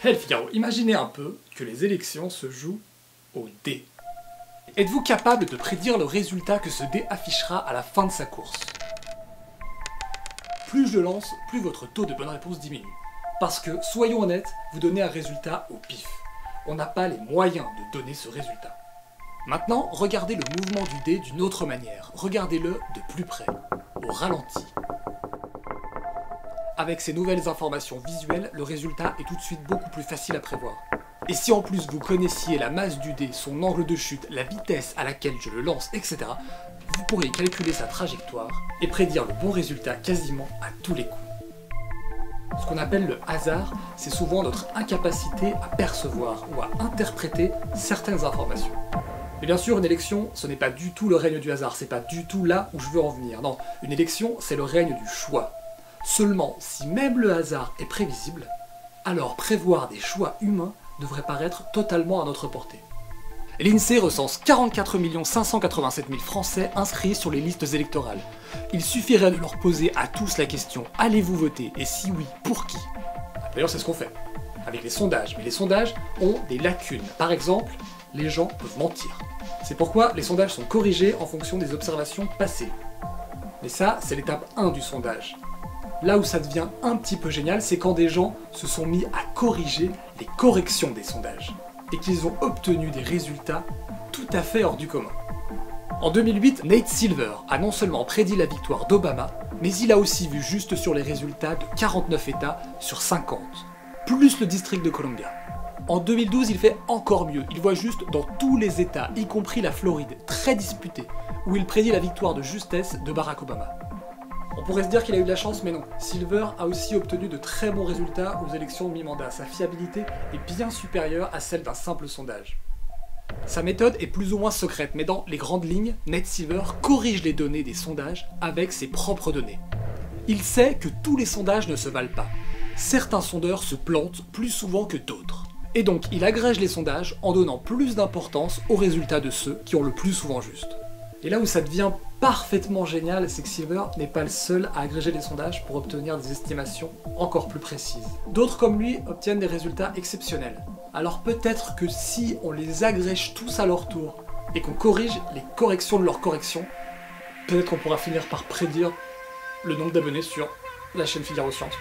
Hey Figaro, imaginez un peu que les élections se jouent au dé. Êtes-vous capable de prédire le résultat que ce dé affichera à la fin de sa course? Plus je lance, plus votre taux de bonne réponse diminue. Parce que, soyons honnêtes, vous donnez un résultat au pif. On n'a pas les moyens de donner ce résultat. Maintenant, regardez le mouvement du dé d'une autre manière. Regardez-le de plus près, au ralenti. Avec ces nouvelles informations visuelles, le résultat est tout de suite beaucoup plus facile à prévoir. Et si en plus vous connaissiez la masse du dé, son angle de chute, la vitesse à laquelle je le lance, etc., vous pourriez calculer sa trajectoire et prédire le bon résultat quasiment à tous les coups. Ce qu'on appelle le hasard, c'est souvent notre incapacité à percevoir ou à interpréter certaines informations. Mais bien sûr, une élection, ce n'est pas du tout le règne du hasard, c'est pas du tout là où je veux en venir. Non, une élection, c'est le règne du choix. Seulement, si même le hasard est prévisible, alors prévoir des choix humains devrait paraître totalement à notre portée. L'INSEE recense 44 587 000 Français inscrits sur les listes électorales. Il suffirait de leur poser à tous la question « Allez-vous voter ? Et si oui, pour qui ?» D'ailleurs, c'est ce qu'on fait avec les sondages. Mais les sondages ont des lacunes. Par exemple, les gens peuvent mentir. C'est pourquoi les sondages sont corrigés en fonction des observations passées. Mais ça, c'est l'étape 1 du sondage. Là où ça devient un petit peu génial, c'est quand des gens se sont mis à corriger les corrections des sondages et qu'ils ont obtenu des résultats tout à fait hors du commun. En 2008, Nate Silver a non seulement prédit la victoire d'Obama, mais il a aussi vu juste sur les résultats de 49 États sur 50, plus le district de Columbia. En 2012, il fait encore mieux, il voit juste dans tous les États, y compris la Floride, très disputée, où il prédit la victoire de justesse de Barack Obama. On pourrait se dire qu'il a eu de la chance, mais non. Silver a aussi obtenu de très bons résultats aux élections de mi-mandat. Sa fiabilité est bien supérieure à celle d'un simple sondage. Sa méthode est plus ou moins secrète, mais dans les grandes lignes, Nate Silver corrige les données des sondages avec ses propres données. Il sait que tous les sondages ne se valent pas. Certains sondeurs se plantent plus souvent que d'autres. Et donc, il agrège les sondages en donnant plus d'importance aux résultats de ceux qui ont le plus souvent juste. Et là où ça devient parfaitement génial, c'est que Silver n'est pas le seul à agréger les sondages pour obtenir des estimations encore plus précises. D'autres comme lui obtiennent des résultats exceptionnels. Alors peut-être que si on les agrège tous à leur tour et qu'on corrige les corrections de leurs corrections, peut-être qu'on pourra finir par prédire le nombre d'abonnés sur la chaîne Figaro Science.